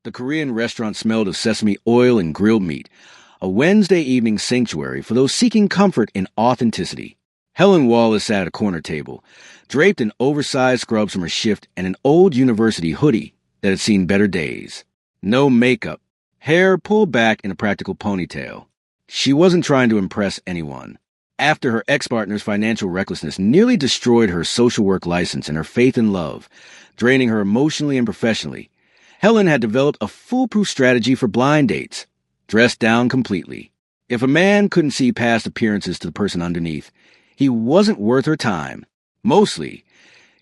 The Korean restaurant smelled of sesame oil and grilled meat, a Wednesday evening sanctuary for those seeking comfort in authenticity. Helen Wallace sat at a corner table, draped in oversized scrubs from her shift and an old university hoodie that had seen better days. No makeup, hair pulled back in a practical ponytail. She wasn't trying to impress anyone. After her ex-partner's financial recklessness nearly destroyed her social work license and her faith in love, draining her emotionally and professionally, Helen had developed a foolproof strategy for blind dates. Dressed down completely. If a man couldn't see past appearances to the person underneath, he wasn't worth her time. Mostly,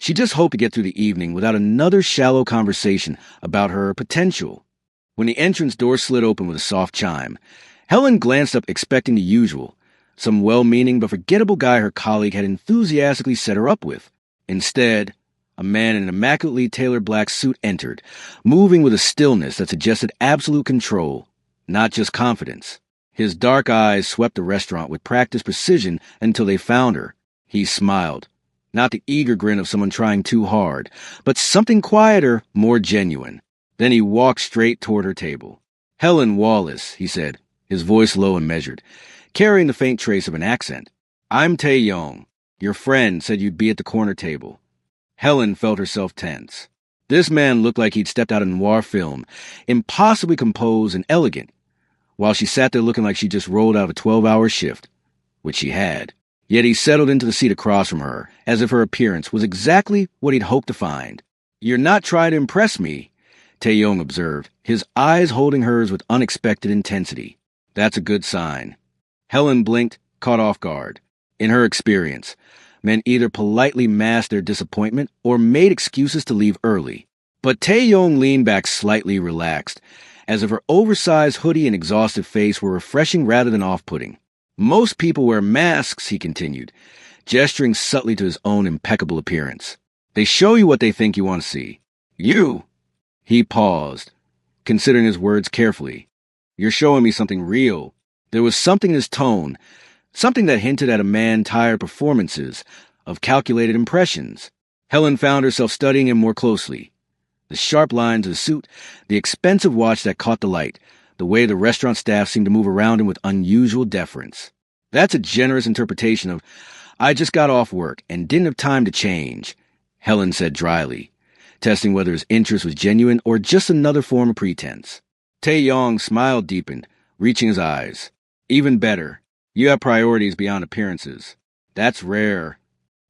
she just hoped to get through the evening without another shallow conversation about her potential. When the entrance door slid open with a soft chime, Helen glanced up expecting the usual, some well-meaning but forgettable guy her colleague had enthusiastically set her up with. Instead, a man in an immaculately tailored black suit entered, moving with a stillness that suggested absolute control, not just confidence. His dark eyes swept the restaurant with practiced precision until they found her. He smiled, not the eager grin of someone trying too hard, but something quieter, more genuine. Then he walked straight toward her table. "Helen Wallace," he said, his voice low and measured, carrying the faint trace of an accent. "I'm Tae-yong. Your friend said you'd be at the corner table." Helen felt herself tense. This man looked like he'd stepped out of noir film, impossibly composed and elegant, while she sat there looking like she just rolled out of a 12-hour shift, which she had. Yet he settled into the seat across from her, as if her appearance was exactly what he'd hoped to find. "You're not trying to impress me," Tae-yong observed, his eyes holding hers with unexpected intensity. "That's a good sign." Helen blinked, caught off guard. In her experience, men either politely masked their disappointment or made excuses to leave early. But Tae-yong leaned back slightly relaxed, as if her oversized hoodie and exhausted face were refreshing rather than off-putting. "Most people wear masks," he continued, gesturing subtly to his own impeccable appearance. "They show you what they think you want to see. You—" He paused, considering his words carefully. "You're showing me something real." There was something in his tone, something that hinted at a man tired of performances, of calculated impressions. Helen found herself studying him more closely. The sharp lines of the suit, the expensive watch that caught the light, the way the restaurant staff seemed to move around him with unusual deference. "That's a generous interpretation of, 'I just got off work and didn't have time to change,'" Helen said dryly, testing whether his interest was genuine or just another form of pretense. Tae-yong's smile deepened, reaching his eyes. "Even better. You have priorities beyond appearances. That's rare."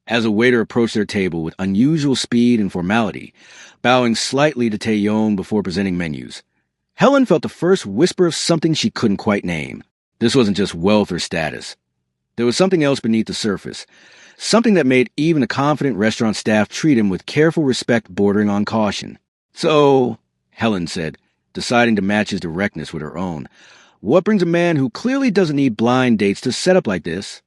As a waiter approached their table with unusual speed and formality, bowing slightly to Tae-yong before presenting menus, Helen felt the first whisper of something she couldn't quite name. This wasn't just wealth or status. There was something else beneath the surface, something that made even a confident restaurant staff treat him with careful respect bordering on caution. "So," Helen said, deciding to match his directness with her own, "what brings a man who clearly doesn't need blind dates to set up like this?"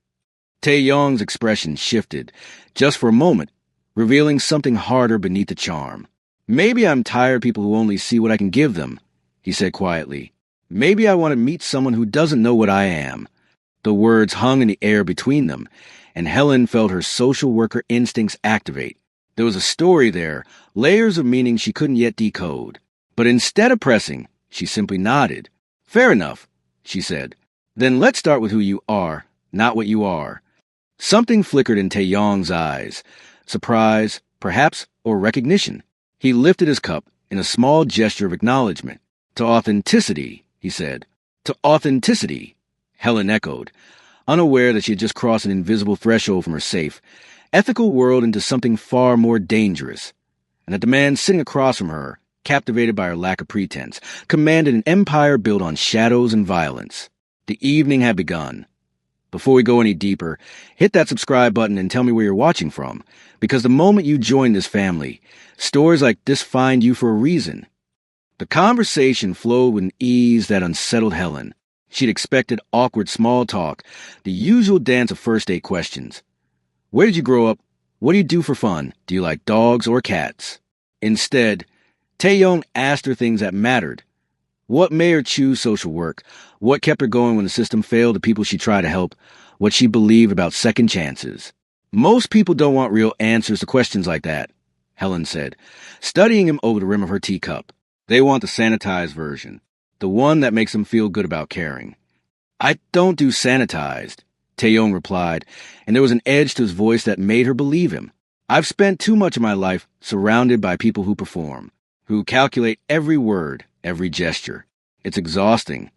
Tae-yong's expression shifted, just for a moment, revealing something harder beneath the charm. "Maybe I'm tired of people who only see what I can give them," he said quietly. "Maybe I want to meet someone who doesn't know what I am." The words hung in the air between them, and Helen felt her social worker instincts activate. There was a story there, layers of meaning she couldn't yet decode. But instead of pressing, she simply nodded. "Fair enough," she said. "Then let's start with who you are, not what you are." Something flickered in Tae-yong's eyes. Surprise, perhaps, or recognition. He lifted his cup in a small gesture of acknowledgement. "To authenticity," he said. "To authenticity," Helen echoed, unaware that she had just crossed an invisible threshold from her safe, ethical world into something far more dangerous, and that the man sitting across from her, captivated by her lack of pretense, commanded an empire built on shadows and violence. The evening had begun. Before we go any deeper, hit that subscribe button and tell me where you're watching from, because the moment you join this family, stories like this find you for a reason. The conversation flowed with an ease that unsettled Helen. She'd expected awkward small talk, the usual dance of first date questions. Where did you grow up? What do you do for fun? Do you like dogs or cats? Instead, Tae-yong asked her things that mattered. What made her choose social work? What kept her going when the system failed the people she tried to help? What she believed about second chances? Most people don't want real answers to questions like that, Helen said, studying him over the rim of her teacup. They want the sanitized version, the one that makes them feel good about caring. I don't do sanitized, Taeyong replied, and there was an edge to his voice that made her believe him. I've spent too much of my life surrounded by people who perform, who calculate every word, every gesture. It's exhausting.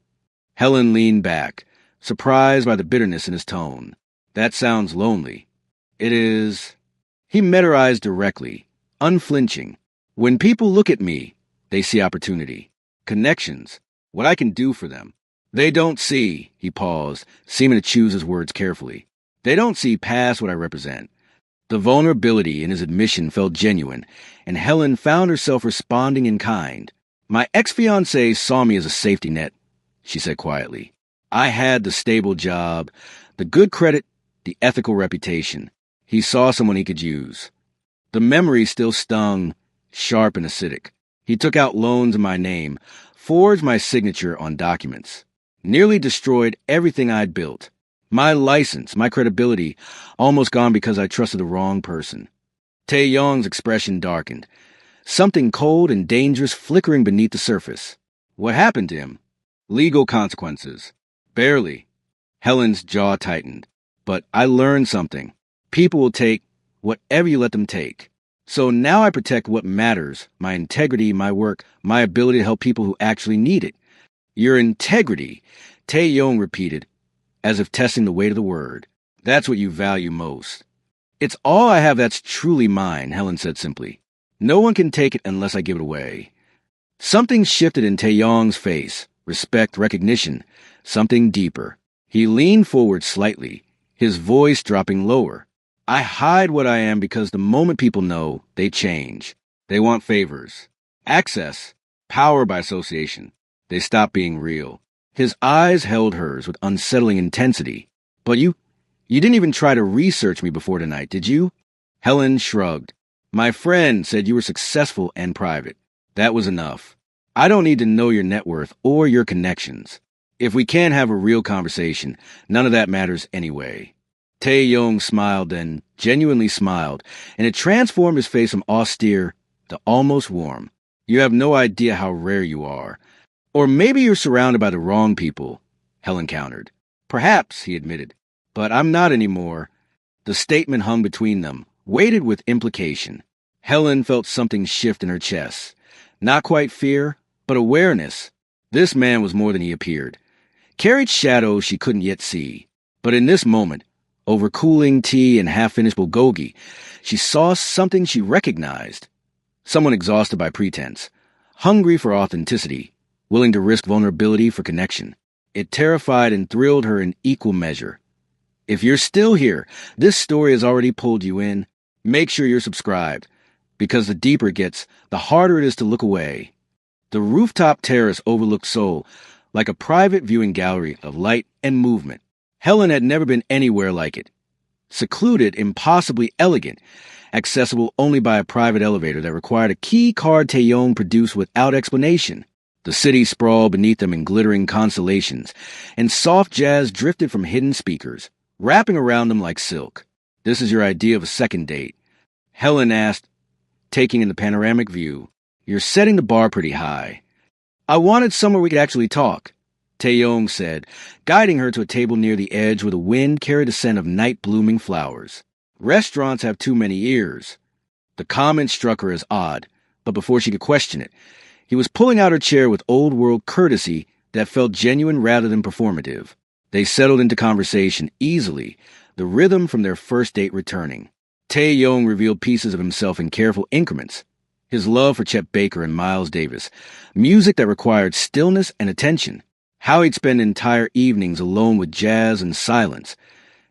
Helen leaned back, surprised by the bitterness in his tone. That sounds lonely. It is. He met her eyes directly, unflinching. When people look at me, they see opportunity, connections, what I can do for them. They don't see, he paused, seeming to choose his words carefully. They don't see past what I represent. The vulnerability in his admission felt genuine, and Helen found herself responding in kind. My ex-fiancé saw me as a safety net, she said quietly. I had the stable job, the good credit, the ethical reputation. He saw someone he could use. The memory still stung, sharp and acidic. He took out loans in my name, forged my signature on documents, nearly destroyed everything I'd built. My license, my credibility, almost gone because I trusted the wrong person. Taeyong's expression darkened, something cold and dangerous flickering beneath the surface. What happened to him? Legal consequences. Barely. Helen's jaw tightened. But I learned something. People will take whatever you let them take. So now I protect what matters, my integrity, my work, my ability to help people who actually need it. Your integrity, Taeyong repeated, as if testing the weight of the word. That's what you value most. It's all I have that's truly mine, Helen said simply. No one can take it unless I give it away. Something shifted in Taeyong's face, respect, recognition, something deeper. He leaned forward slightly, his voice dropping lower. I hide what I am because the moment people know, they change. They want favors, access, power by association. They stop being real. His eyes held hers with unsettling intensity. But you didn't even try to research me before tonight, did you? Helen shrugged. My friend said you were successful and private. That was enough. I don't need to know your net worth or your connections. If we can't have a real conversation, none of that matters anyway. Taeyong smiled then, genuinely smiled, and it transformed his face from austere to almost warm. You have no idea how rare you are. Or maybe you're surrounded by the wrong people, Helen countered. Perhaps, he admitted, but I'm not anymore. The statement hung between them, weighted with implication. Helen felt something shift in her chest. Not quite fear, but awareness. This man was more than he appeared. Carried shadows she couldn't yet see. But in this moment, over cooling tea and half-finished bulgogi, she saw something she recognized. Someone exhausted by pretense, hungry for authenticity, willing to risk vulnerability for connection. It terrified and thrilled her in equal measure. If you're still here, this story has already pulled you in. Make sure you're subscribed, because the deeper it gets, the harder it is to look away. The rooftop terrace overlooked Seoul, like a private viewing gallery of light and movement. Helen had never been anywhere like it. Secluded, impossibly elegant, accessible only by a private elevator that required a key card Taeyong produced without explanation. The city sprawled beneath them in glittering constellations, and soft jazz drifted from hidden speakers, wrapping around them like silk. This is your idea of a second date? Helen asked, taking in the panoramic view. You're setting the bar pretty high. I wanted somewhere we could actually talk, Taeyong said, guiding her to a table near the edge where the wind carried the scent of night-blooming flowers. Restaurants have too many ears. The comment struck her as odd, but before she could question it, he was pulling out her chair with old-world courtesy that felt genuine rather than performative. They settled into conversation easily, the rhythm from their first date returning. Taeyong revealed pieces of himself in careful increments. His love for Chet Baker and Miles Davis, music that required stillness and attention. How he'd spend entire evenings alone with jazz and silence,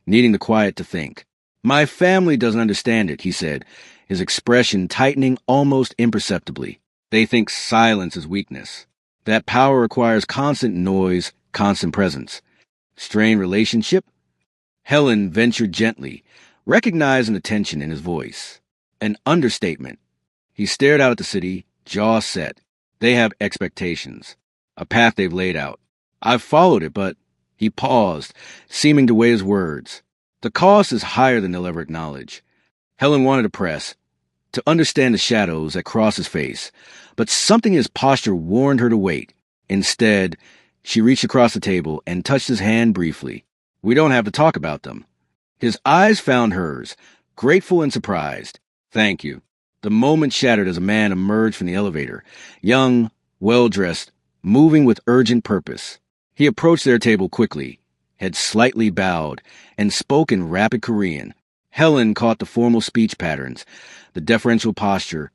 needing the quiet to think. My family doesn't understand it, he said, his expression tightening almost imperceptibly. They think silence is weakness. That power requires constant noise, constant presence. Strained relationship? Helen ventured gently, recognizing the tension in his voice. An understatement. He stared out at the city, jaw set. They have expectations. A path they've laid out. I've followed it, but... He paused, seeming to weigh his words. The cost is higher than they'll ever acknowledge. Helen wanted to press, to understand the shadows that crossed his face, but something in his posture warned her to wait. Instead, she reached across the table and touched his hand briefly. We don't have to talk about them. His eyes found hers, grateful and surprised. Thank you. The moment shattered as a man emerged from the elevator, young, well-dressed, moving with urgent purpose. He approached their table quickly, head slightly bowed, and spoke in rapid Korean. Helen caught the formal speech patterns, the deferential posture,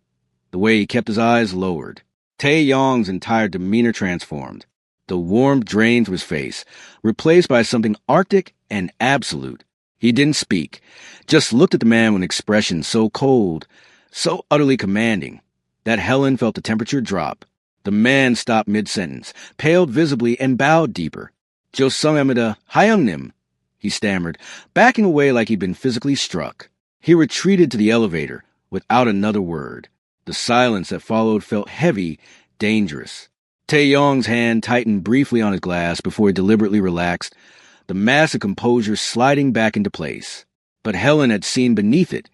the way he kept his eyes lowered. Tae-yong's entire demeanor transformed. The warmth drained from his face, replaced by something arctic and absolute. He didn't speak, just looked at the man with an expression so cold, so utterly commanding, that Helen felt the temperature drop. The man stopped mid-sentence, paled visibly, and bowed deeper. "Joseongamida Hayoungnim," he stammered, backing away like he'd been physically struck. He retreated to the elevator without another word. The silence that followed felt heavy, dangerous. Tae-yong's hand tightened briefly on his glass before he deliberately relaxed, the mask of composure sliding back into place. But Helen had seen beneath it,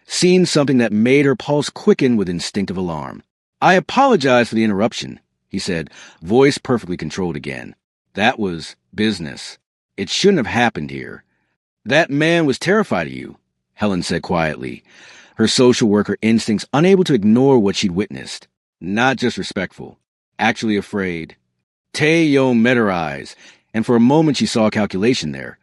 seen something that made her pulse quicken with instinctive alarm. "I apologize for the interruption," he said, voice perfectly controlled again. "That was business. It shouldn't have happened here." "That man was terrified of you," Helen said quietly, her social worker instincts unable to ignore what she'd witnessed. Not just respectful, actually afraid. Tae-yong met her eyes, and for a moment she saw calculation there,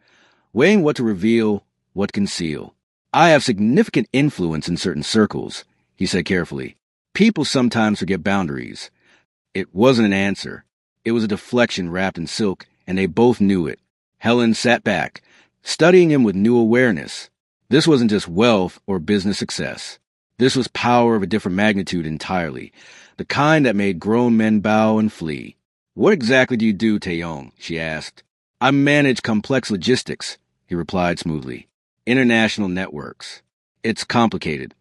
weighing what to reveal, what conceal. "I have significant influence in certain circles," he said carefully. "People sometimes forget boundaries." It wasn't an answer. It was a deflection wrapped in silk, and they both knew it. Helen sat back, studying him with new awareness. This wasn't just wealth or business success. This was power of a different magnitude entirely, the kind that made grown men bow and flee. "What exactly do you do, Tae-yong?" she asked. "I manage complex logistics," he replied smoothly. "International networks. It's complicated."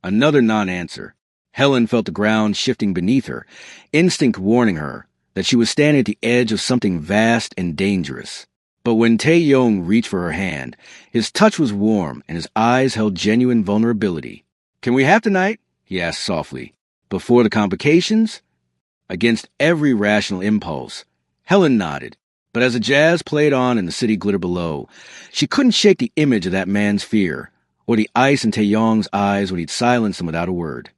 Another non-answer. Helen felt the ground shifting beneath her, instinct warning her that she was standing at the edge of something vast and dangerous. But when Tae-yong reached for her hand, his touch was warm and his eyes held genuine vulnerability. "Can we have tonight?" he asked softly. "Before the complications?" Against every rational impulse, Helen nodded. But as the jazz played on and the city glittered below, she couldn't shake the image of that man's fear, or the ice in Tae-yong's eyes when he'd silenced them without a word.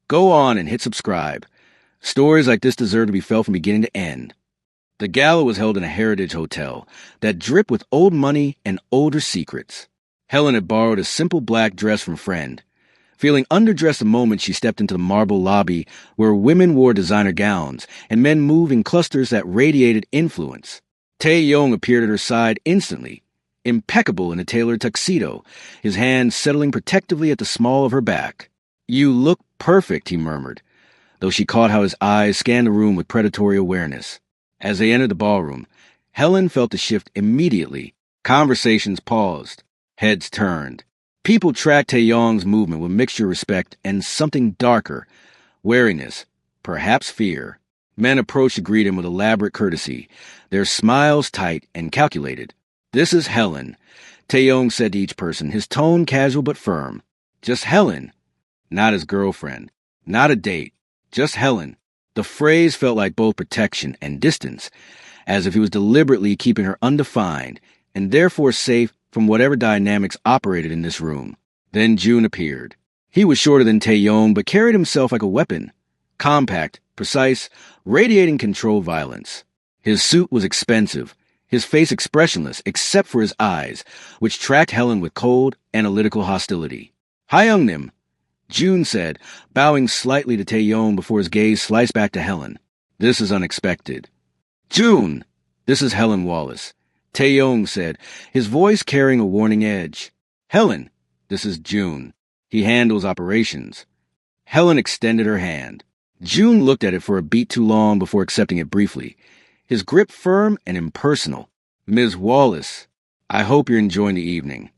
Go on and hit subscribe. Stories like this deserve to be felt from beginning to end. The gala was held in a heritage hotel that dripped with old money and older secrets. Helen had borrowed a simple black dress from a friend. Feeling underdressed the moment she stepped into the marble lobby where women wore designer gowns and men moved in clusters that radiated influence. Tae-yong appeared at her side instantly, impeccable in a tailored tuxedo, his hand settling protectively at the small of her back. "You look perfect," he murmured, though she caught how his eyes scanned the room with predatory awareness. As they entered the ballroom, Helen felt the shift immediately. Conversations paused, heads turned. People tracked Tae-yong's movement with mixture of respect and something darker, wariness, perhaps fear. Men approached to greet him with elaborate courtesy, their smiles tight and calculated. "This is Helen," Tae-yong said to each person, his tone casual but firm. Just Helen. Not his girlfriend. Not a date. Just Helen. The phrase felt like both protection and distance, as if he was deliberately keeping her undefined and therefore safe from whatever dynamics operated in this room. Then June appeared. He was shorter than Tae-yong but carried himself like a weapon. Compact, precise, radiating controlled violence. His suit was expensive, his face expressionless except for his eyes, which tracked Helen with cold, analytical hostility. "Hayoungnim," June said, bowing slightly to Tae-yong before his gaze sliced back to Helen. "This is unexpected." "June!" "This is Helen Wallace," Tae-yong said, his voice carrying a warning edge. "Helen, this is June. He handles operations." Helen extended her hand. June looked at it for a beat too long before accepting it briefly, his grip firm and impersonal. "Ms. Wallace, I hope you're enjoying the evening."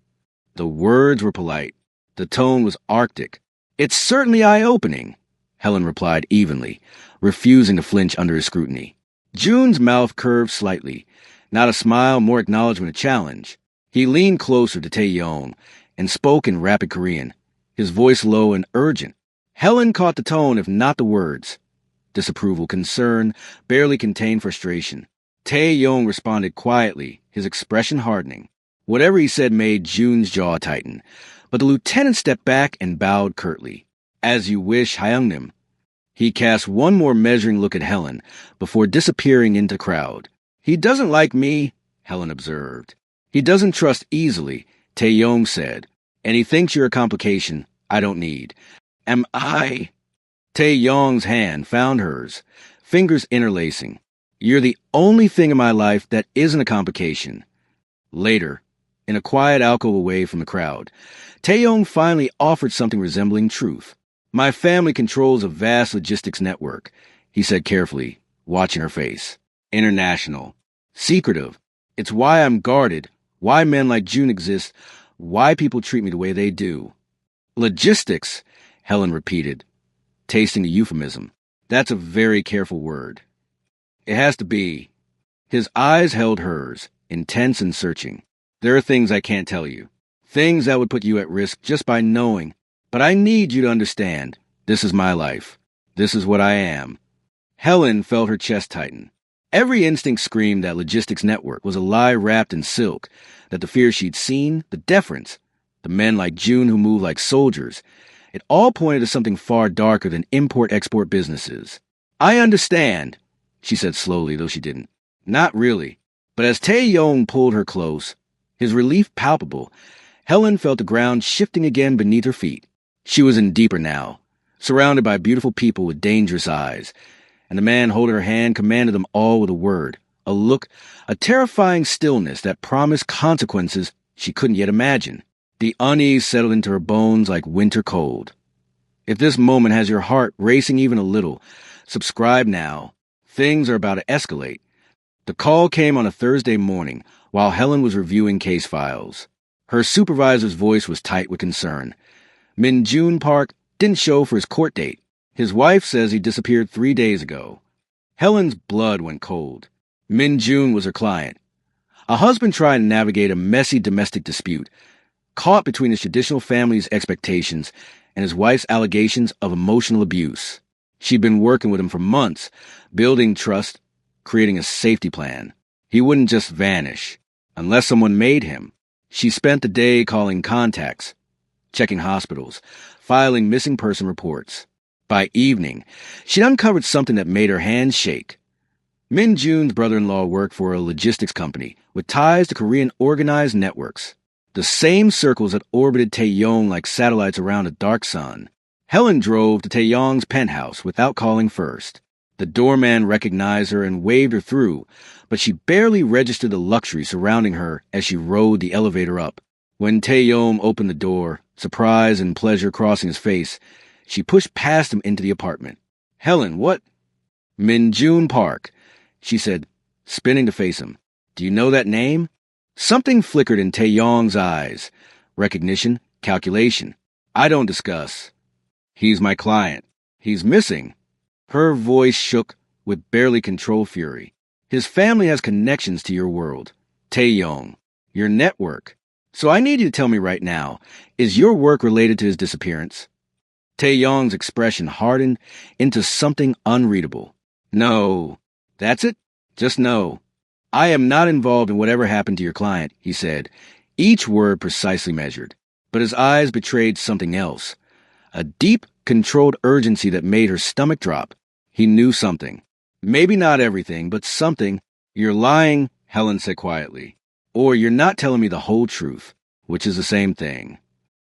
The words were polite. The tone was arctic. "It's certainly eye-opening," Helen replied evenly, refusing to flinch under his scrutiny. June's mouth curved slightly, not a smile, more acknowledgement of challenge. He leaned closer to Tae-yong and spoke in rapid Korean, his voice low and urgent. Helen caught the tone, if not the words. Disapproval, concern, barely contained frustration. Tae-yong responded quietly, his expression hardening. Whatever he said made June's jaw tighten, but the lieutenant stepped back and bowed curtly. As you wish, Hyungnim. He cast one more measuring look at Helen before disappearing into the crowd. He doesn't like me, Helen observed. He doesn't trust easily, Tae-yong said, and he thinks you're a complication I don't need. Am I? Tae-yong's hand found hers, fingers interlacing. You're the only thing in my life that isn't a complication. Later, in a quiet alcove away from the crowd, Tae-yong finally offered something resembling truth. My family controls a vast logistics network, he said carefully, watching her face. International. Secretive. It's why I'm guarded, why men like June exist, why people treat me the way they do. Logistics, Helen repeated, tasting the euphemism. That's a very careful word. It has to be. His eyes held hers, intense and searching. There are things I can't tell you. Things that would put you at risk just by knowing. But I need you to understand. This is my life. This is what I am. Helen felt her chest tighten. Every instinct screamed that logistics network was a lie wrapped in silk, that the fear she'd seen, the deference, the men like June who moved like soldiers, it all pointed to something far darker than import-export businesses. I understand, she said slowly, though she didn't. Not really. But as Tae-yong pulled her close, his relief palpable, Helen felt the ground shifting again beneath her feet. She was in deeper now, surrounded by beautiful people with dangerous eyes, and the man holding her hand commanded them all with a word, a look, a terrifying stillness that promised consequences she couldn't yet imagine. The unease settled into her bones like winter cold. If this moment has your heart racing even a little, subscribe now. Things are about to escalate. The call came on a Thursday morning while Helen was reviewing case files. Her supervisor's voice was tight with concern. Min-jun Park didn't show for his court date. His wife says he disappeared 3 days ago. Helen's blood went cold. Min-jun was her client. A husband trying to navigate a messy domestic dispute, caught between his traditional family's expectations and his wife's allegations of emotional abuse. She'd been working with him for months, building trust, creating a safety plan. He wouldn't just vanish, unless someone made him. She spent the day calling contacts, checking hospitals, filing missing person reports. By evening, she'd uncovered something that made her hands shake. Min-jun's brother-in-law worked for a logistics company with ties to Korean organized networks. The same circles that orbited Tae-yong like satellites around a dark sun. Helen drove to Tae-yong's penthouse without calling first. The doorman recognized her and waved her through, but she barely registered the luxury surrounding her as she rode the elevator up. When Tae-yong opened the door, surprise and pleasure crossing his face, she pushed past him into the apartment. Helen, what? Min-jun Park, she said, spinning to face him. Do you know that name? Something flickered in Tae-yong's eyes. Recognition, calculation. I don't discuss. He's my client. He's missing. Her voice shook with barely controlled fury. His family has connections to your world. Tae-yong, your network. So I need you to tell me right now, is your work related to his disappearance? Tae-yong's expression hardened into something unreadable. No. That's it? Just no. I am not involved in whatever happened to your client, he said, each word precisely measured. But his eyes betrayed something else. A deep, controlled urgency that made her stomach drop. He knew something. Maybe not everything, but something. You're lying, Helen said quietly. Or you're not telling me the whole truth, which is the same thing.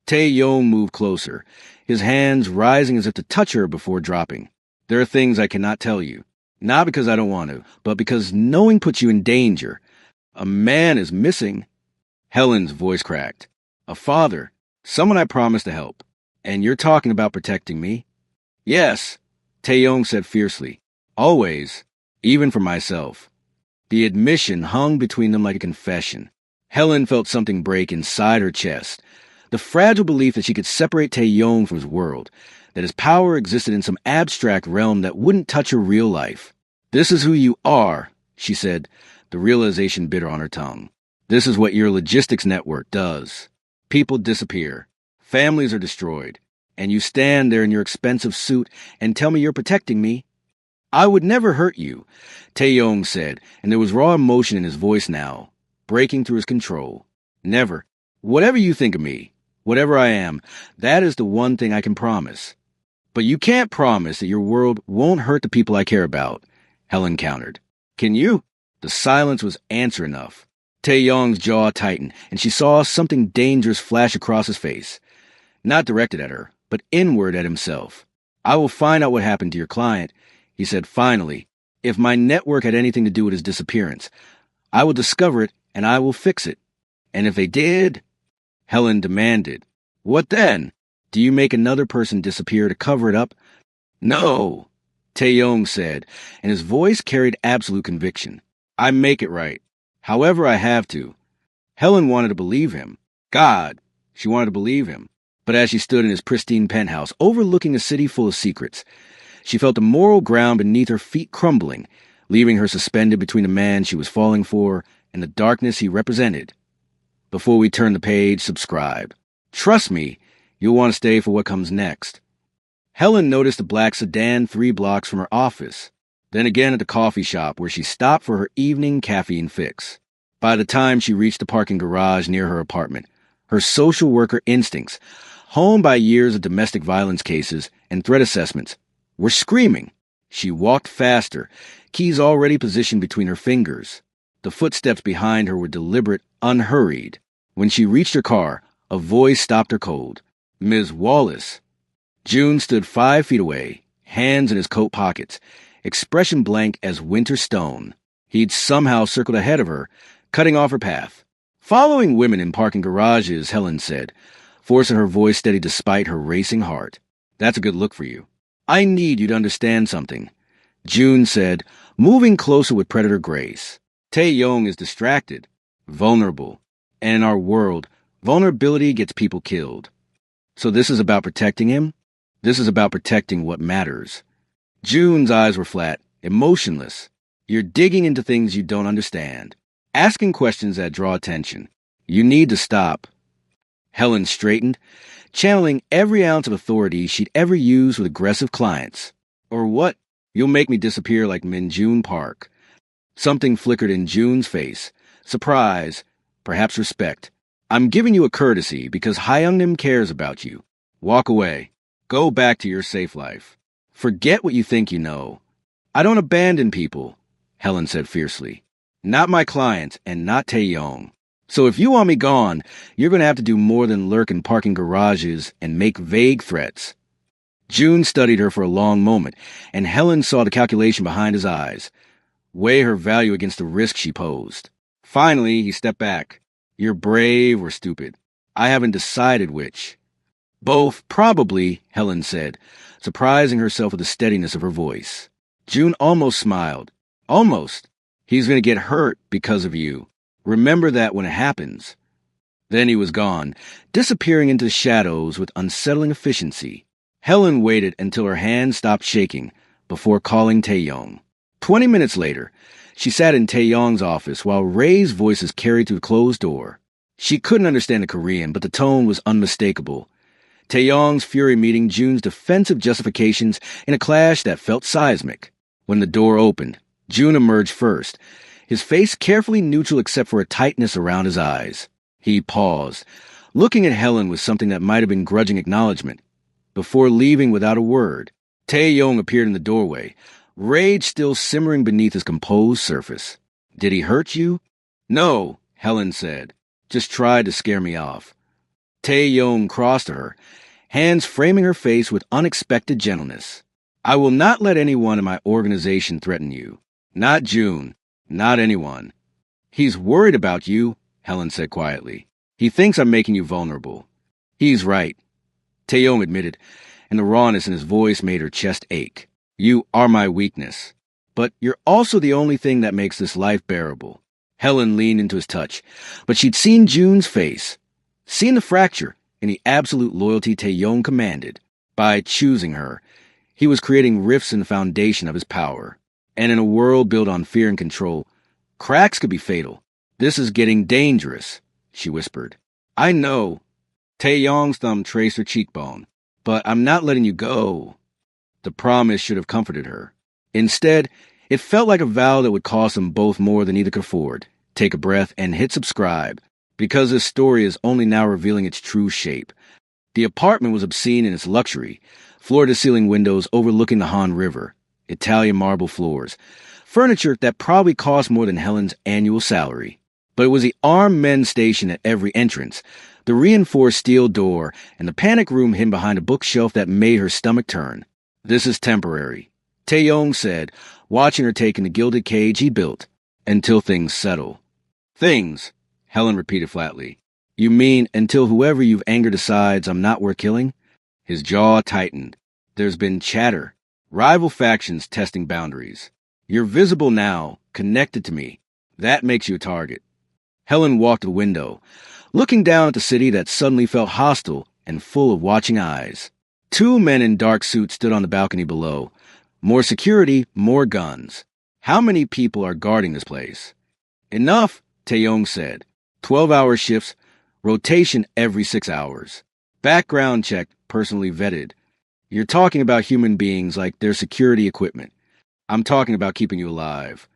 Tae-yong moved closer, his hands rising as if to touch her before dropping. There are things I cannot tell you. Not because I don't want to, but because knowing puts you in danger. A man is missing. Helen's voice cracked. A father. Someone I promised to help. And you're talking about protecting me? Yes, Tae-yong said fiercely. Always. Even for myself. The admission hung between them like a confession. Helen felt something break inside her chest. The fragile belief that she could separate Tae-yong from his world, that his power existed in some abstract realm that wouldn't touch her real life. This is who you are, she said, the realization bitter on her tongue. This is what your logistics network does. People disappear. Families are destroyed. and you stand there in your expensive suit and tell me you're protecting me. I would never hurt you, Taeyong said, and there was raw emotion in his voice now, breaking through his control. Never. Whatever you think of me, whatever I am, that is the one thing I can promise. But you can't promise that your world won't hurt the people I care about, Helen countered. Can you? The silence was answer enough. Taeyong's jaw tightened, and she saw something dangerous flash across his face. Not directed at her, but inward at himself. I will find out what happened to your client, he said finally. If my network had anything to do with his disappearance, I will discover it and I will fix it. And if they did, Helen demanded. What then? Do you make another person disappear to cover it up? No, Taeyong said, and his voice carried absolute conviction. I make it right. However I have to. Helen wanted to believe him. God, she wanted to believe him. But as she stood in his pristine penthouse, overlooking a city full of secrets, she felt the moral ground beneath her feet crumbling, leaving her suspended between the man she was falling for and the darkness he represented. Before we turn the page, subscribe. Trust me, you'll want to stay for what comes next. Helen noticed a black sedan 3 blocks from her office, then again at the coffee shop where she stopped for her evening caffeine fix. By the time she reached the parking garage near her apartment, her social worker instincts, honed by years of domestic violence cases and threat assessments, were screaming. She walked faster, keys already positioned between her fingers. The footsteps behind her were deliberate, unhurried. When she reached her car, a voice stopped her cold. Ms. Wallace. June stood 5 feet away, hands in his coat pockets, expression blank as winter stone. He'd somehow circled ahead of her, cutting off her path. Following women in parking garages, Helen said, forcing her voice steady despite her racing heart. That's a good look for you. I need you to understand something, June said, moving closer with predator grace. Taeyong is distracted, vulnerable, and in our world, vulnerability gets people killed. So this is about protecting him? This is about protecting what matters. June's eyes were flat, emotionless. You're digging into things you don't understand, asking questions that draw attention. You need to stop. Helen straightened, channeling every ounce of authority she'd ever used with aggressive clients. Or what? You'll make me disappear like Min June Park. Something flickered in June's face. Surprise, perhaps respect. I'm giving you a courtesy because Hyungnim cares about you. Walk away. Go back to your safe life. Forget what you think you know. I don't abandon people, Helen said fiercely. Not my clients and not Taeyong. So if you want me gone, you're going to have to do more than lurk in parking garages and make vague threats. June studied her for a long moment, and Helen saw the calculation behind his eyes. Weigh her value against the risk she posed. Finally, he stepped back. You're brave or stupid. I haven't decided which. Both, probably, Helen said, surprising herself with the steadiness of her voice. June almost smiled. Almost. He's going to get hurt because of you. Remember that when it happens. Then he was gone, disappearing into the shadows with unsettling efficiency. Helen waited until her hand stopped shaking before calling Taeyong. 20 minutes later, she sat in Taeyong's office while Ray's voices carried through the closed door. She couldn't understand the Korean, but the tone was unmistakable. Taeyong's fury meeting June's defensive justifications in a clash that felt seismic. When the door opened, June emerged first, his face carefully neutral except for a tightness around his eyes. He paused, looking at Helen with something that might have been grudging acknowledgement. Before leaving without a word, Taeyong appeared in the doorway, rage still simmering beneath his composed surface. Did he hurt you? No, Helen said. Just tried to scare me off. Taeyong crossed to her, hands framing her face with unexpected gentleness. I will not let anyone in my organization threaten you. Not June. Not anyone. He's worried about you, Helen said quietly. He thinks I'm making you vulnerable. He's right, Taeyong admitted, and the rawness in his voice made her chest ache. You are my weakness. But you're also the only thing that makes this life bearable. Helen leaned into his touch, but she'd seen June's face, seen the fracture in the absolute loyalty Taeyong commanded. By choosing her, he was creating rifts in the foundation of his power. And in a world built on fear and control, cracks could be fatal. This is getting dangerous, she whispered. I know. Taeyong's thumb traced her cheekbone. But I'm not letting you go. The promise should have comforted her. Instead, it felt like a vow that would cost them both more than either could afford. Take a breath and hit subscribe, because this story is only now revealing its true shape. The apartment was obscene in its luxury, floor-to-ceiling windows overlooking the Han River, Italian marble floors, furniture that probably cost more than Helen's annual salary. But it was the armed men stationed at every entrance, the reinforced steel door, and the panic room hidden behind a bookshelf that made her stomach turn. "This is temporary," Taeyong said, watching her take in the gilded cage he built, "until things settle." "Things," Helen repeated flatly. "You mean until whoever you've angered decides I'm not worth killing?" His jaw tightened. "There's been chatter. Rival factions testing boundaries. You're visible now, connected to me. That makes you a target." Helen walked to the window, looking down at the city that suddenly felt hostile and full of watching eyes. Two men in dark suits stood on the balcony below. More security, more guns. How many people are guarding this place? "Enough," Taeyong said. 12-hour shifts, rotation every 6 hours. Background checked, personally vetted. You're talking about human beings like they're security equipment. I'm talking about keeping you alive.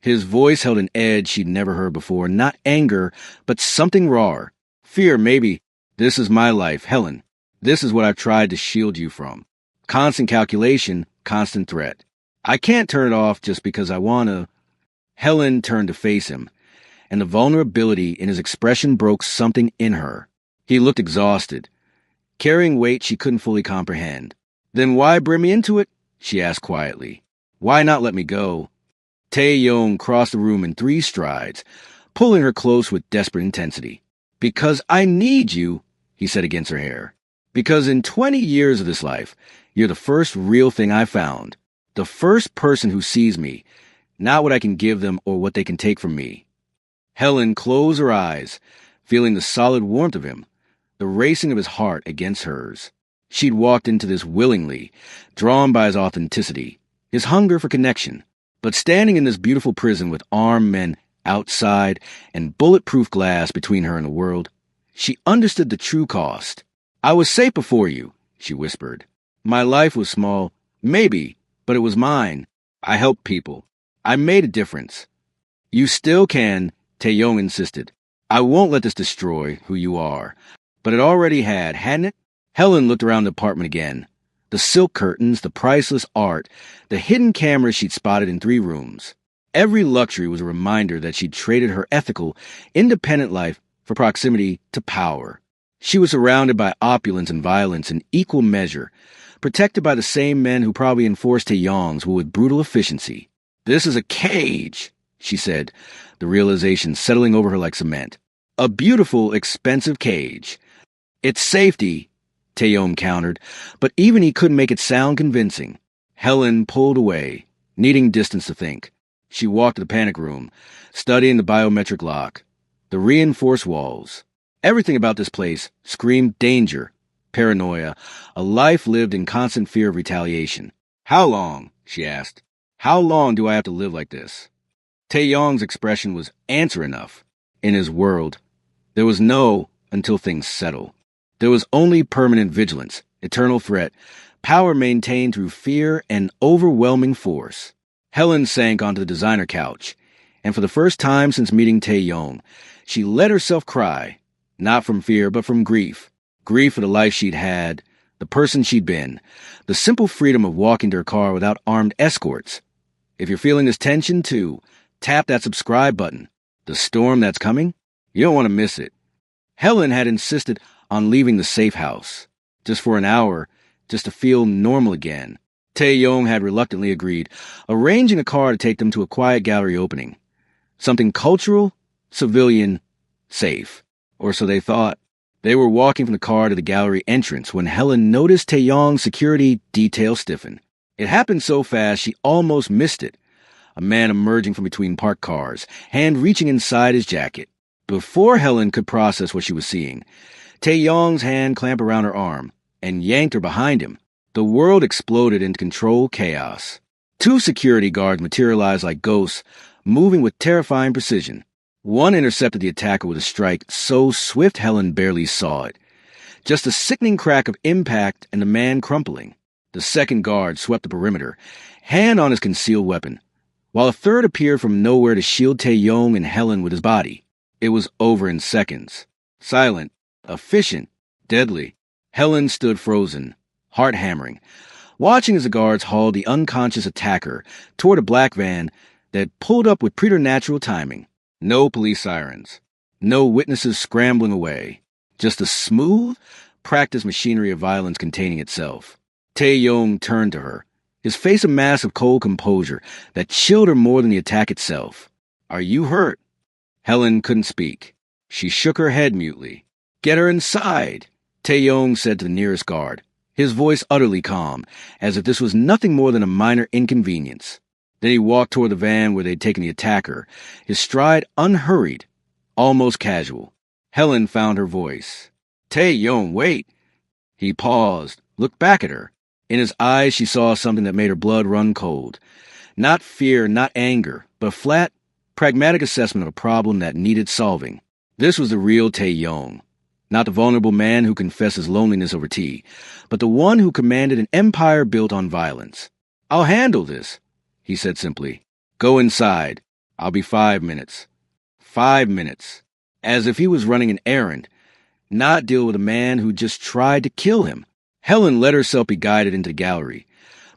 His voice held an edge she'd never heard before, not anger, but something rawer. Fear, maybe. "This is my life, Helen. This is what I've tried to shield you from. Constant calculation, constant threat. I can't turn it off just because I want to." Helen turned to face him, and the vulnerability in his expression broke something in her. He looked exhausted, carrying weight she couldn't fully comprehend. "Then why bring me into it?" she asked quietly. "Why not let me go?" Taeyong crossed the room in 3 strides, pulling her close with desperate intensity. "Because I need you," he said against her hair. "Because in 20 years of this life, you're the first real thing I found. The first person who sees me, not what I can give them or what they can take from me." Helen closed her eyes, feeling the solid warmth of him, the racing of his heart against hers. She'd walked into this willingly, drawn by his authenticity, his hunger for connection. But standing in this beautiful prison with armed men outside and bulletproof glass between her and the world, she understood the true cost. "I was safe before you," she whispered. "My life was small, maybe, but it was mine. I helped people. I made a difference." "You still can," Taeyong insisted. "I won't let this destroy who you are." But it already had, hadn't it? Helen looked around the apartment again. The silk curtains, the priceless art, the hidden cameras she'd spotted in 3 rooms. Every luxury was a reminder that she'd traded her ethical, independent life for proximity to power. She was surrounded by opulence and violence in equal measure, protected by the same men who probably enforced Taeyong's with brutal efficiency. "This is a cage," she said, the realization settling over her like cement. "A beautiful, expensive cage. It's safety," Taeyong countered, but even he couldn't make it sound convincing. Helen pulled away, needing distance to think. She walked to the panic room, studying the biometric lock, the reinforced walls. Everything about this place screamed danger, paranoia, a life lived in constant fear of retaliation. "How long?" she asked. "How long do I have to live like this?" Taeyong's expression was answer enough. In his world, there was no until things settle. There was only permanent vigilance, eternal threat, power maintained through fear and overwhelming force. Helen sank onto the designer couch, and for the first time since meeting Taeyong, she let herself cry, not from fear but from grief. Grief for the life she'd had, the person she'd been, the simple freedom of walking to her car without armed escorts. If you're feeling this tension too, tap that subscribe button. The storm that's coming? You don't want to miss it. Helen had insisted on leaving the safe house, just for an hour, just to feel normal again. Taeyong had reluctantly agreed, arranging a car to take them to a quiet gallery opening. Something cultural, civilian, safe. Or so they thought. They were walking from the car to the gallery entrance when Helen noticed Taeyong's security detail stiffen. It happened so fast she almost missed it. A man emerging from between parked cars, hand reaching inside his jacket. Before Helen could process what she was seeing, Taeyong's hand clamped around her arm and yanked her behind him. The world exploded into controlled chaos. 2 security guards materialized like ghosts, moving with terrifying precision. One intercepted the attacker with a strike so swift Helen barely saw it. Just a sickening crack of impact and the man crumpling. The second guard swept the perimeter, hand on his concealed weapon, while a third appeared from nowhere to shield Tae-yong and Helen with his body. It was over in seconds. Silent, efficient, deadly. Helen stood frozen, heart hammering, watching as the guards hauled the unconscious attacker toward a black van that pulled up with preternatural timing. No police sirens. No witnesses scrambling away. Just a smooth, practiced machinery of violence containing itself. Tae-yong turned to her, his face a mask of cold composure that chilled her more than the attack itself. "Are you hurt?" Helen couldn't speak. She shook her head mutely. "Get her inside," Tae-yong said to the nearest guard, his voice utterly calm, as if this was nothing more than a minor inconvenience. Then he walked toward the van where they'd taken the attacker, his stride unhurried, almost casual. Helen found her voice. "Tae-yong, wait." He paused, looked back at her. In his eyes she saw something that made her blood run cold. Not fear, not anger, but a flat, pragmatic assessment of a problem that needed solving. This was the real Tae-yong. Not the vulnerable man who confessed his loneliness over tea, but the one who commanded an empire built on violence. "I'll handle this," he said simply. "Go inside. I'll be 5 minutes." 5 minutes. As if he was running an errand, not deal with a man who just tried to kill him. Helen let herself be guided into the gallery,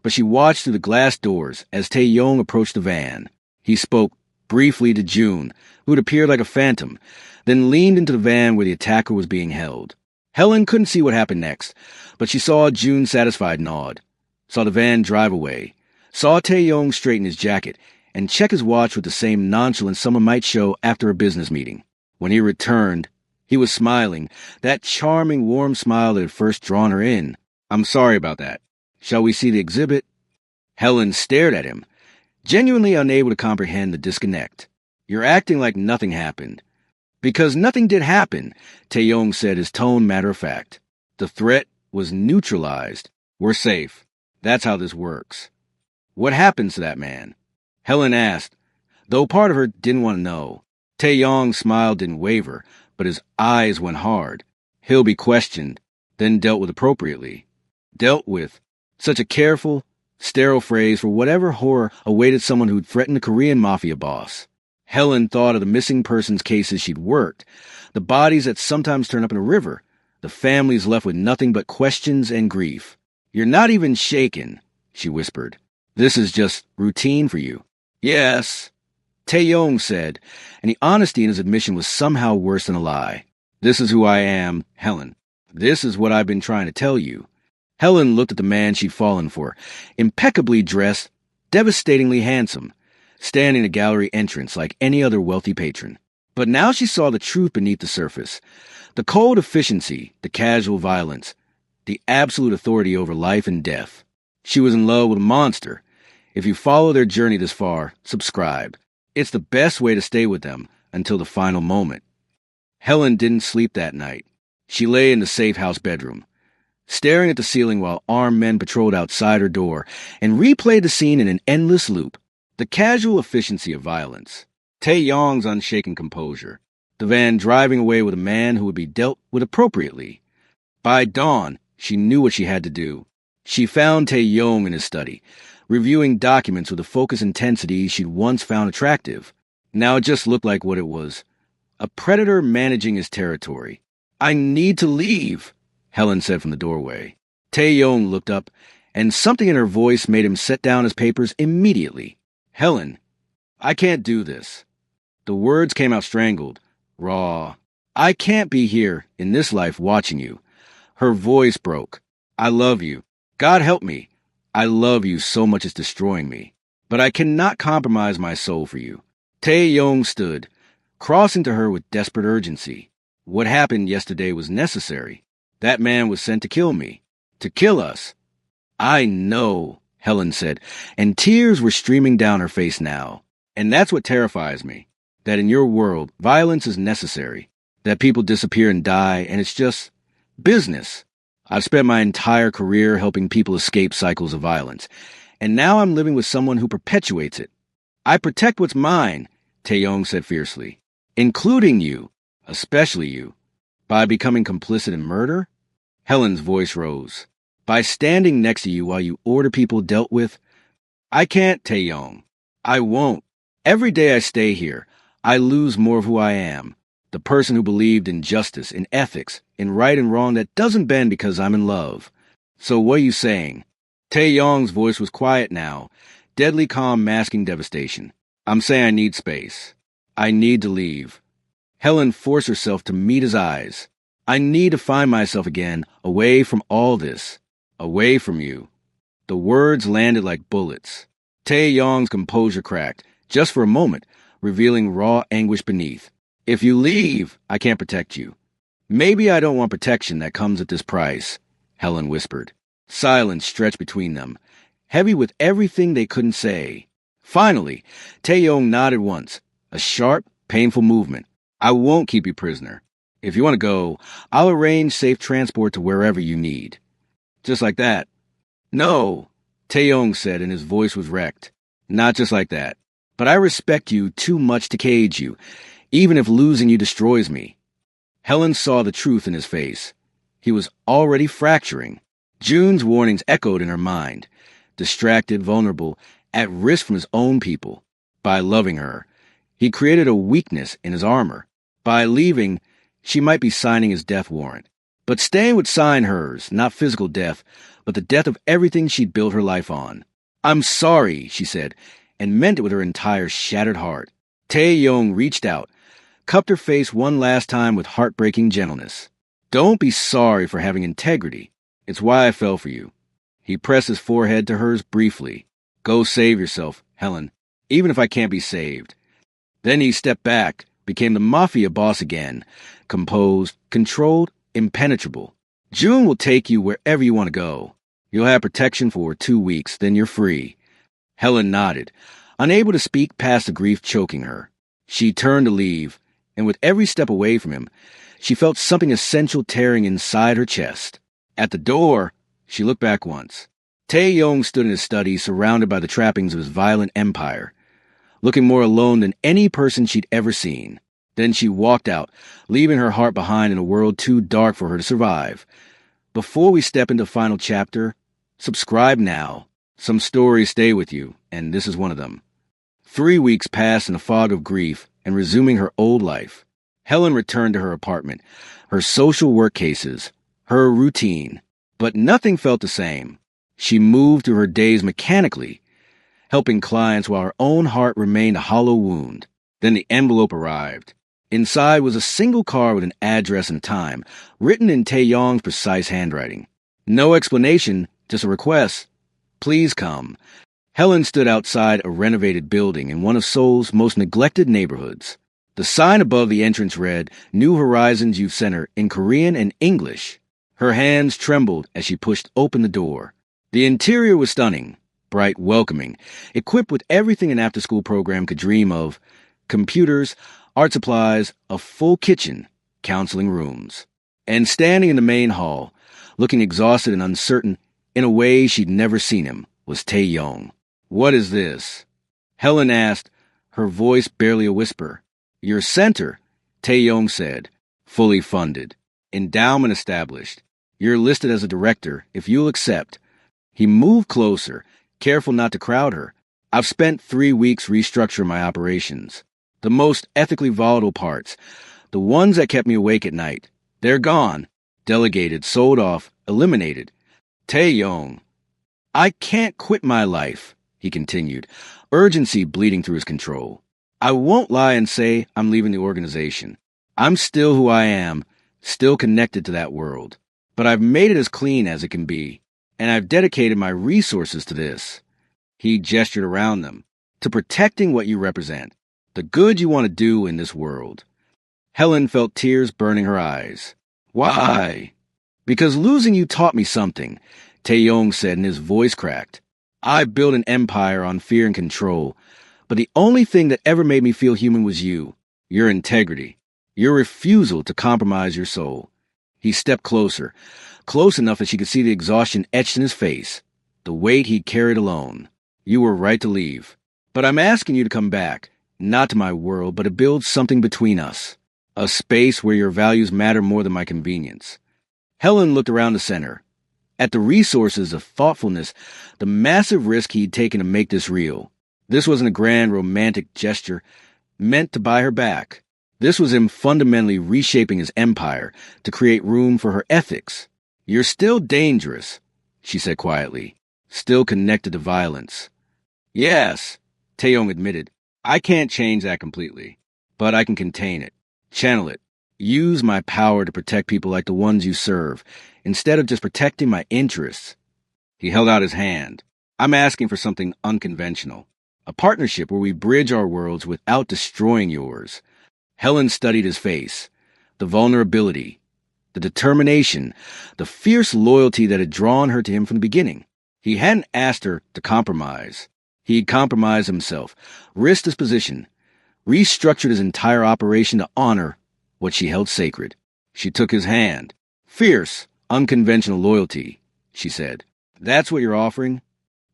but she watched through the glass doors as Tae-yong approached the van. He spoke briefly to June, who had appeared like a phantom, then leaned into the van where the attacker was being held. Helen couldn't see what happened next, but she saw June satisfied nod, saw the van drive away, saw Tae-yong straighten his jacket and check his watch with the same nonchalance someone might show after a business meeting. When he returned, he was smiling, that charming, warm smile that had first drawn her in. "I'm sorry about that. Shall we see the exhibit?" Helen stared at him, genuinely unable to comprehend the disconnect. "You're acting like nothing happened." "Because nothing did happen," Tae-yong said, his tone matter-of-fact. "The threat was neutralized. We're safe. That's how this works." "What happens to that man?" Helen asked, though part of her didn't want to know. Tae-yong's smile didn't waver, but his eyes went hard. "He'll be questioned, then dealt with appropriately." Dealt with. Such a careful, sterile phrase for whatever horror awaited someone who'd threatened a Korean Mafia boss. Helen thought of the missing persons cases she'd worked, the bodies that sometimes turn up in a river, the families left with nothing but questions and grief. "You're not even shaken," she whispered. "This is just routine for you." "Yes," Tae-yong said, and the honesty in his admission was somehow worse than a lie. "This is who I am, Helen. This is what I've been trying to tell you." Helen looked at the man she'd fallen for, impeccably dressed, devastatingly handsome, standing in the gallery entrance like any other wealthy patron. But now she saw the truth beneath the surface. The cold efficiency, the casual violence, the absolute authority over life and death. She was in love with a monster. If you follow their journey this far, subscribe. It's the best way to stay with them until the final moment. Helen didn't sleep that night. She lay in the safe house bedroom, staring at the ceiling while armed men patrolled outside her door and replayed the scene in an endless loop. The casual efficiency of violence. Tae-yong's unshaken composure. The van driving away with a man who would be dealt with appropriately. By dawn, she knew what she had to do. She found Tae-yong in his study, reviewing documents with a focused intensity she'd once found attractive. Now it just looked like what it was. A predator managing his territory. "I need to leave," Helen said from the doorway. Tae-yong looked up, and something in her voice made him set down his papers immediately. "Helen, I can't do this." The words came out strangled, raw. "I can't be here in this life watching you." Her voice broke. "I love you. God help me. I love you so much it's destroying me. But I cannot compromise my soul for you." Tae-yong stood, crossing to her with desperate urgency. "What happened yesterday was necessary. That man was sent to kill me. To kill us." "I know," Helen said, and tears were streaming down her face now. "And that's what terrifies me. That in your world, violence is necessary. That people disappear and die, and it's just business. I've spent my entire career helping people escape cycles of violence, and now I'm living with someone who perpetuates it. I protect what's mine," Tae-yong said fiercely, "including you, especially you. By becoming complicit in murder? Helen's voice rose. By standing next to you while you order people dealt with, I can't, Taeyong. I won't. Every day I stay here, I lose more of who I am. The person who believed in justice, in ethics, in right and wrong that doesn't bend because I'm in love. So what are you saying? Taeyong's voice was quiet now, deadly calm masking devastation. I'm saying I need space. I need to leave. Helen forced herself to meet his eyes. I need to find myself again, away from all this. Away from you. The words landed like bullets. Taeyong's composure cracked, just for a moment, revealing raw anguish beneath. If you leave, I can't protect you. Maybe I don't want protection that comes at this price, Helen whispered. Silence stretched between them, heavy with everything they couldn't say. Finally, Taeyong nodded once, a sharp, painful movement. I won't keep you prisoner. If you want to go, I'll arrange safe transport to wherever you need. Just like that. No, Taeyong said, and his voice was wrecked. Not just like that. But I respect you too much to cage you, even if losing you destroys me. Helen saw the truth in his face. He was already fracturing. June's warnings echoed in her mind. Distracted, vulnerable, at risk from his own people. By loving her, he created a weakness in his armor. By leaving, she might be signing his death warrant. But staying would sign hers, not physical death, but the death of everything she'd built her life on. I'm sorry, she said, and meant it with her entire shattered heart. Taeyong reached out, cupped her face one last time with heartbreaking gentleness. Don't be sorry for having integrity. It's why I fell for you. He pressed his forehead to hers briefly. Go save yourself, Helen, even if I can't be saved. Then he stepped back, became the Mafia boss again, composed, controlled, impenetrable. June will take you wherever you want to go. You'll have protection for 2 weeks, then you're free. Helen nodded, unable to speak past the grief choking her. She turned to leave, and with every step away from him, she felt something essential tearing inside her chest. At the door, she looked back once. Taeyong stood in his study, surrounded by the trappings of his violent empire, looking more alone than any person she'd ever seen. Then she walked out, leaving her heart behind in a world too dark for her to survive. Before we step into the final chapter, subscribe now. Some stories stay with you, and this is one of them. 3 weeks passed in a fog of grief and resuming her old life. Helen returned to her apartment, her social work cases, her routine. But nothing felt the same. She moved through her days mechanically, helping clients while her own heart remained a hollow wound. Then the envelope arrived. Inside was a single card with an address and time, written in Taeyong's precise handwriting. No explanation, just a request. Please come. Helen stood outside a renovated building in one of Seoul's most neglected neighborhoods. The sign above the entrance read, New Horizons Youth Center in Korean and English. Her hands trembled as she pushed open the door. The interior was stunning, bright, welcoming, equipped with everything an after-school program could dream of: computers, art supplies, a full kitchen, counseling rooms. And standing in the main hall, looking exhausted and uncertain in a way she'd never seen him, was Taeyong. What is this? Helen asked, her voice barely a whisper. Your center, Taeyong said, fully funded. Endowment established. You're listed as a director, if you'll accept. He moved closer, careful not to crowd her. I've spent 3 weeks restructuring my operations. The most ethically volatile parts, the ones that kept me awake at night, they're gone. Delegated, sold off, eliminated. Taeyong. I can't quit my life, he continued, urgency bleeding through his control. I won't lie and say I'm leaving the organization. I'm still who I am, still connected to that world. But I've made it as clean as it can be, and I've dedicated my resources to this. He gestured around them, to protecting what you represent, the good you want to do in this world. Helen felt tears burning her eyes. Why? Because losing you taught me something, Taeyong said, and his voice cracked. I built an empire on fear and control, but the only thing that ever made me feel human was you, your integrity, your refusal to compromise your soul. He stepped closer, close enough that she could see the exhaustion etched in his face, the weight he'd carried alone. You were right to leave. But I'm asking you to come back, not to my world, but to build something between us. A space where your values matter more than my convenience. Helen looked around the center. At the resources of thoughtfulness, the massive risk he'd taken to make this real. This wasn't a grand romantic gesture meant to buy her back. This was him fundamentally reshaping his empire to create room for her ethics. "You're still dangerous," she said quietly, "still connected to violence." "Yes," Taeyong admitted. "I can't change that completely, but I can contain it, channel it, use my power to protect people like the ones you serve, instead of just protecting my interests." He held out his hand. "I'm asking for something unconventional. A partnership where we bridge our worlds without destroying yours." Helen studied his face. The vulnerability, the determination, the fierce loyalty that had drawn her to him from the beginning. He hadn't asked her to compromise. He had compromised himself, risked his position, restructured his entire operation to honor what she held sacred. She took his hand. "Fierce, unconventional loyalty," she said. "That's what you're offering?"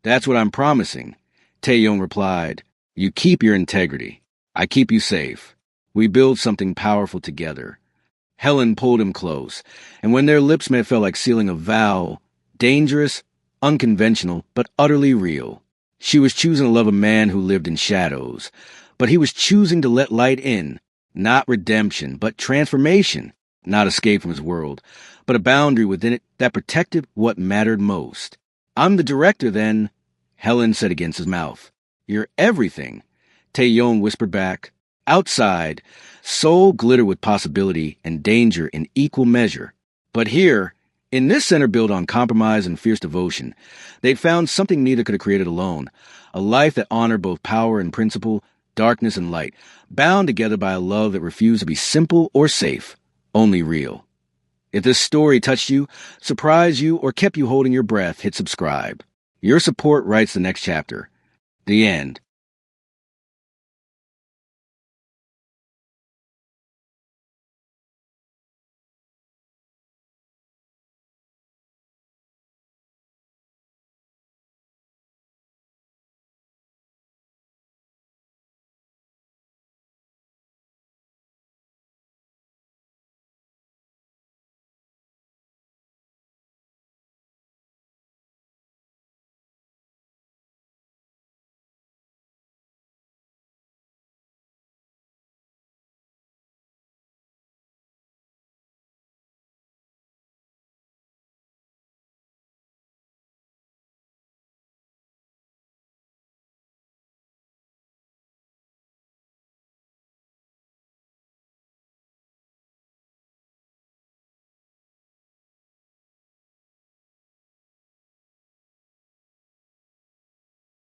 "That's what I'm promising," Taeyong replied. "You keep your integrity. I keep you safe. We build something powerful together." Helen pulled him close, and when their lips met, it felt like sealing a vow. Dangerous, unconventional, but utterly real. She was choosing to love a man who lived in shadows, but he was choosing to let light in. Not redemption, but transformation. Not escape from his world, but a boundary within it that protected what mattered most. "I'm the director, then," Helen said against his mouth. "You're everything," Taeyong whispered back. Outside, Seoul glittered with possibility and danger in equal measure. But here, in this center built on compromise and fierce devotion, they'd found something neither could have created alone. A life that honored both power and principle, darkness and light, bound together by a love that refused to be simple or safe, only real. If this story touched you, surprised you, or kept you holding your breath, hit subscribe. Your support writes the next chapter. The end.